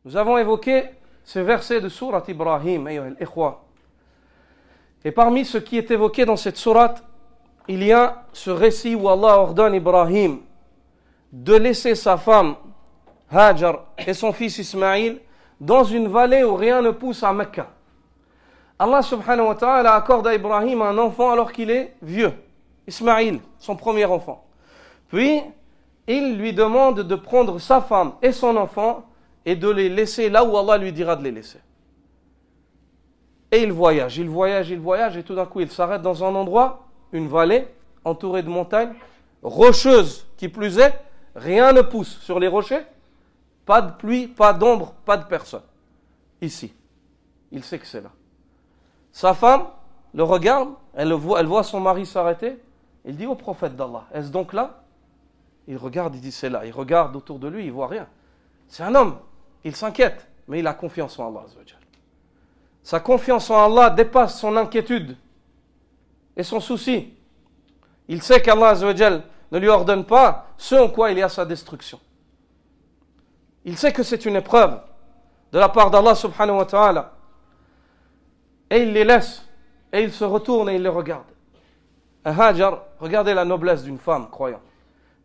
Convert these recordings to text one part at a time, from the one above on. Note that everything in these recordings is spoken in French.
Nous avons évoqué ce verset de sourate Ibrahim, ayyuha al-ikhwa. Et parmi ce qui est évoqué dans cette sourate, il y a ce récit où Allah ordonne Ibrahim de laisser sa femme Hajar et son fils Ismaïl dans une vallée où rien ne pousse à Mecca. Allah subhanahu wa ta'ala accorde à Ibrahim un enfant alors qu'il est vieux, Ismaïl, son premier enfant. Puis, il lui demande de prendre sa femme et son enfant et de les laisser là où Allah lui dira de les laisser. Et il voyage, et tout d'un coup il s'arrête dans un endroit, une vallée entourée de montagnes, rocheuses qui plus est, rien ne pousse sur les rochers, pas de pluie, pas d'ombre, pas de personne. Ici, il sait que c'est là. Sa femme le regarde, elle voit son mari s'arrêter, il dit au prophète d'Allah, est-ce donc là? Il regarde, il dit c'est là. Il regarde autour de lui, il ne voit rien. C'est un homme, il s'inquiète, mais il a confiance en Allah. Sa confiance en Allah dépasse son inquiétude et son souci. Il sait qu'Allah ne lui ordonne pas ce en quoi il y a sa destruction. Il sait que c'est une épreuve de la part d'Allah subhanahu wa ta'ala. Et il les laisse, et il se retourne et il les regarde. Hajar, regardez la noblesse d'une femme croyante.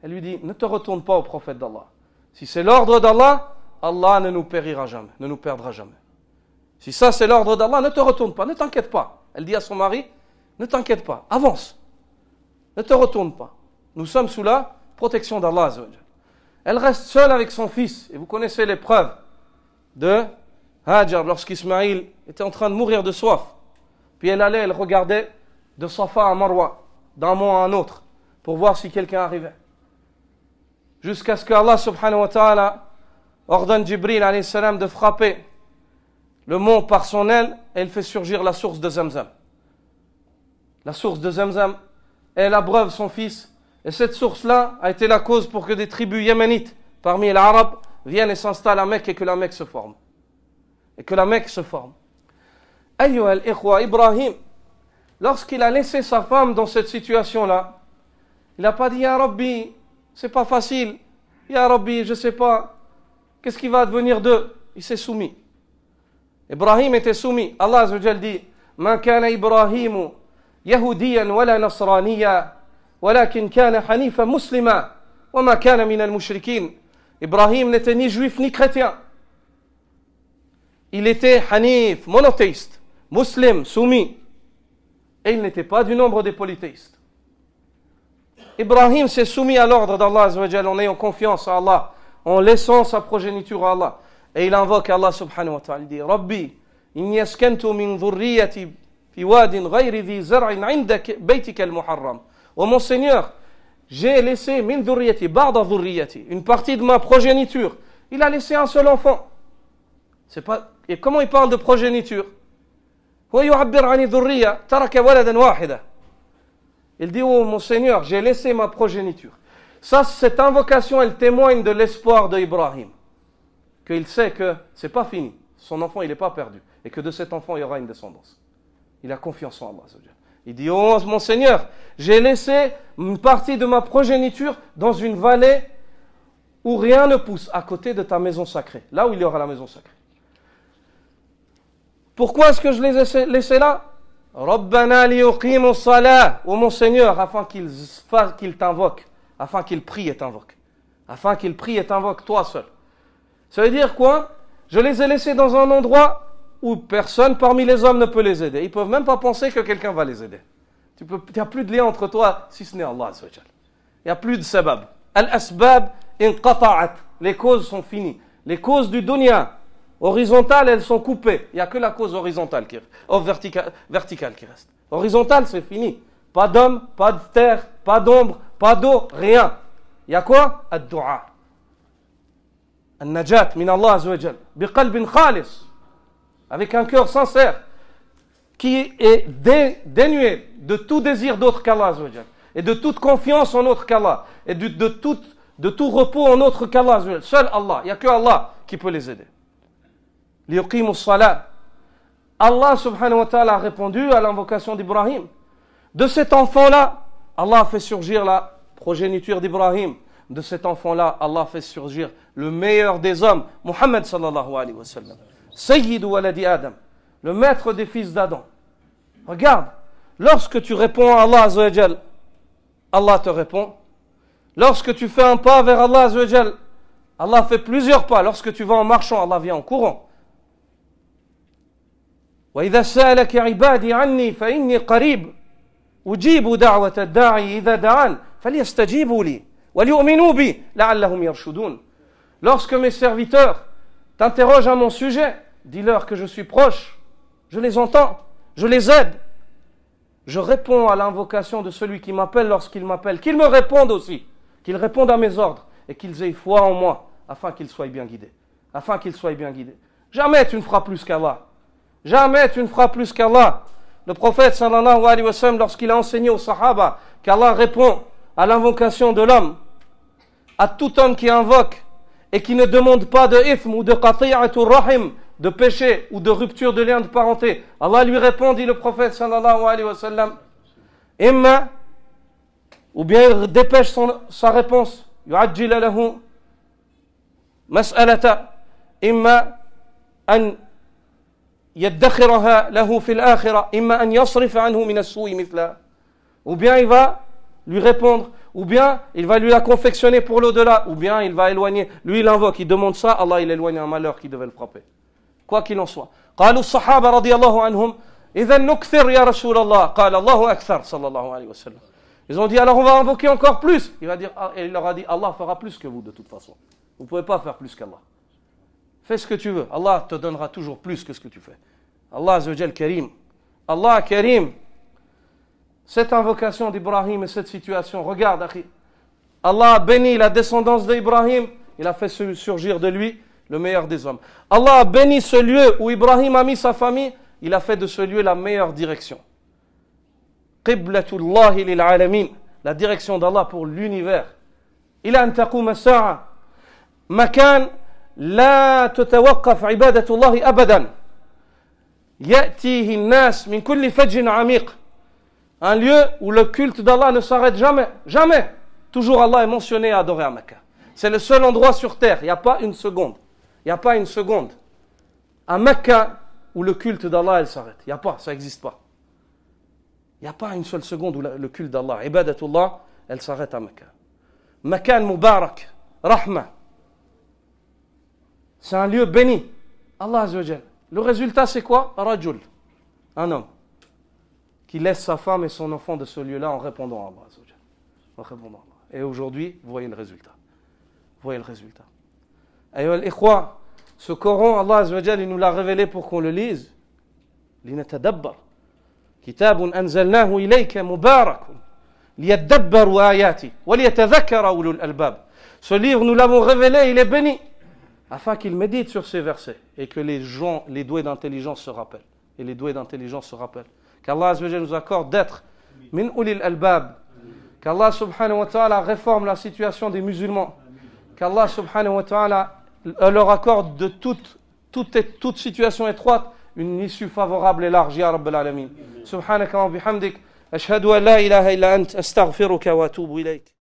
Elle lui dit, ne te retourne pas au prophète d'Allah. Si c'est l'ordre d'Allah, Allah ne nous périra jamais, ne nous perdra jamais. Si ça c'est l'ordre d'Allah, ne te retourne pas, ne t'inquiète pas. Elle dit à son mari, ne t'inquiète pas, avance. Ne te retourne pas. Nous sommes sous la protection d'Allah. Elle reste seule avec son fils. Et vous connaissez l'épreuve de Hajar lorsqu'Ismaïl était en train de mourir de soif. Puis elle regardait de Safa à Marwa, d'un mont à un autre, pour voir si quelqu'un arrivait. Jusqu'à ce qu'Allah subhanahu wa ta'ala ordonne Jibril alayhi salam de frapper le mont par son aile et il fait surgir la source de Zamzam. La source de Zamzam, elle abreuve son fils et cette source-là a été la cause pour que des tribus yéménites parmi les Arabes viennent et s'installent à Mecque et que la Mecque se forme. Ayyuha al-ikhwa, Ibrahim, lorsqu'il a laissé sa femme dans cette situation-là, il n'a pas dit « Ya Rabbi, c'est pas facile. Ya Rabbi, je sais pas. Qu'est-ce qui va advenir d'eux ?» Il s'est soumis. Ibrahim était soumis. Allah Azza wa Jal dit « Ma kana Ibrahimu yahudiyan wala nasraniya, walakin kana hanifa muslima, wa ma kana min al-mushrikin. » Ibrahim n'était ni juif ni chrétien. Il était hanif, monothéiste, musulman, soumis. Et il n'était pas du nombre des polythéistes. Ibrahim s'est soumis à l'ordre d'Allah Azza wa Jal en ayant confiance à Allah, en laissant sa progéniture à Allah. Et il invoque Allah subhanahu wa ta'ala. Il dit Rabbi, inni askantu min dhurriyyati fi wadin ghayri dhi zar'in 'inda baytika al-muharram. Oh mon Seigneur, j'ai laissé min dhurriyyati, ba'da dhurriyyati, une partie de ma progéniture. Il a laissé un seul enfant. C'est pas... Et comment il parle de progéniture? Wa yu'abbir 'ani dhurriyya, taraka waladan wahida. Il dit, oh mon Seigneur, j'ai laissé ma progéniture. Ça, cette invocation, elle témoigne de l'espoir d'Ibrahim. Qu'il sait que c'est pas fini. Son enfant, il n'est pas perdu. Et que de cet enfant, il y aura une descendance. Il a confiance en Allah. Il dit, oh mon Seigneur, j'ai laissé une partie de ma progéniture dans une vallée où rien ne pousse, à côté de ta maison sacrée. Là où il y aura la maison sacrée. Pourquoi est-ce que je les ai laissés là? Rabbana liyuqimu salah, ô mon Seigneur, afin qu'il t'invoque, afin qu'il prie et t'invoque. Afin qu'il prie et t'invoque toi seul. Ça veut dire quoi? Je les ai laissés dans un endroit où personne parmi les hommes ne peut les aider. Ils ne peuvent même pas penser que quelqu'un va les aider. Il n'y a plus de lien entre toi si ce n'est Allah Azza wa Jal. Il n'y a plus de sabab. Al-asbab inqata'at. Les causes sont finies. Les causes du dunya horizontales, elles sont coupées. Il n'y a que la cause horizontale verticale qui reste. Horizontale, c'est fini. Pas d'homme, pas de terre, pas d'ombre, pas d'eau, rien. Il y a quoi? Ad-du'a. Al-najat min Allah Azza wa Jal. Biqalbin khalis. Avec un cœur sincère. Qui est dénué de tout désir d'autre qu'Allah Azza wa Jal. Et de toute confiance en autre qu'Allah. Et de tout repos en autre qu'Allah Azza wa Jal. Seul Allah. Il n'y a que Allah qui peut les aider. Liyuqimu salat. Allah subhanahu wa ta'ala a répondu à l'invocation d'Ibrahim. De cet enfant-là, Allah a fait surgir la progéniture d'Ibrahim. de cet enfant-là, Allah fait surgir le meilleur des hommes, Muhammad sallallahu alayhi wa sallam. Sayyidu waladi Adam, le maître des fils d'Adam. Regarde, lorsque tu réponds à Allah Azza wa Jal, Allah te répond. Lorsque tu fais un pas vers Allah Azza wa Jal, Allah fait plusieurs pas. Lorsque tu vas en marchant, Allah vient en courant. وَإِذَا سَأَلَكَ عِبَادِي عَنِّي فَإِنِّي قَرِيبٌ أُجِيبُ دَعْوَةَ الدَّاعِ إِذَا دَعَانِ فَلْيَسْتَجِيبُوا لِي وَلْيُؤْمِنُوا بِي لَعَلَّهُمْ يَرْشُدُونَ. Lorsque mes serviteurs t'interrogent à mon sujet, dis-leur que je suis proche, je les entends, je les aide. Je réponds à l'invocation de celui qui m'appelle lorsqu'il m'appelle, qu'il me réponde aussi, qu'il réponde à mes ordres et qu'ils aient foi en moi afin qu'ils soient bien guidés. Afin qu'ils soient bien guidés. Jamais tu ne feras plus qu'Allah. Jamais tu ne feras plus qu'Allah. Le prophète sallallahu alayhi wa sallam, lorsqu'il a enseigné aux sahaba qu'Allah répond à l'invocation de l'homme, à tout homme qui invoque et qui ne demande pas de ithm ou de qati'atul rahim, de péché ou de rupture de lien de parenté, Allah lui répond, dit le prophète sallallahu alayhi wa sallam, imma, ou bien il dépêche sa réponse, yu'ajjila lahu mas'alata, imma an يدخرها له في الآخرة إما أن يصرف عنه من السوء مثلها. Ou bien il va lui répondre, ou bien il va lui la confectionner pour l'au-delà, ou bien il va éloigner. Lui il invoque, il demande ça, Allah il éloigne un malheur qui devait le frapper. Quoi qu'il en soit. قالوا الصحابة رضي الله عنهم إذا نكثر يا رسول الله قال الله أكثر صلى الله عليه وسلم. Ils ont dit alors on va invoquer encore plus. Il leur a dit Allah fera plus que vous de toute façon. Vous ne pouvez pas faire plus qu'Allah. Fais ce que tu veux. Allah te donnera toujours plus que ce que tu fais. Allah Azza wa Jal Karim. Allah Karim. Cette invocation d'Ibrahim et cette situation, regarde, akhi. Allah a béni la descendance d'Ibrahim. Il a fait surgir de lui le meilleur des hommes. Allah a béni ce lieu où Ibrahim a mis sa famille. Il a fait de ce lieu la meilleure direction. Qiblatullahi lil alamin. La direction d'Allah pour l'univers. Ila an taquma as-sa'a. Makan لا تتوقف عبادة الله أبدا يأتيه الناس من كل فج عميق. Un lieu où le culte d'Allah ne s'arrête jamais, jamais. Toujours Allah est mentionné et adoré à Mecca. C'est le seul endroit sur terre, il n'y a pas une seconde. Il n'y a pas une seconde à Mecca où le culte d'Allah elle s'arrête. Il n'y a pas, ça n'existe pas. Il n'y a pas une seule seconde où le culte d'Allah, ibadatullah, elle s'arrête à Mecca. Makan Mubarak, Rahma. C'est un lieu béni. Allah Azza wa Jal. Le résultat, c'est quoi? Rajul. Un homme qui laisse sa femme et son enfant de ce lieu-là en répondant à Allah Azza wa Jal. En répondant à Allah. Et aujourd'hui, vous voyez le résultat. Vous voyez le résultat. Ayyuha al-ikhwa, ce Coran, Allah Azza wa Jal, il nous l'a révélé pour qu'on le lise. Linatadabbar. Kitabun anzalnahu ilayka mubarakun. Liyadabbaru ayati. Wa liyatadhakkara ulul albab. Ce livre, nous l'avons révélé, il est béni. Afin qu'ils méditent sur ces versets et que les gens, les doués d'intelligence se rappellent. Et les doués d'intelligence se rappellent. Qu'Allah Azza wa Jalla nous accorde d'être min ulil albab. Qu'Allah subhanahu wa ta'ala réforme la situation des musulmans. Qu'Allah subhanahu wa ta'ala leur accorde de toute situation étroite une issue favorable et large. Ya Rabbal Alamin. Subhanaka wa bihamdik. Ashhadu an la ilaha illa ant. Astaghfiruka wa atubu ilayk.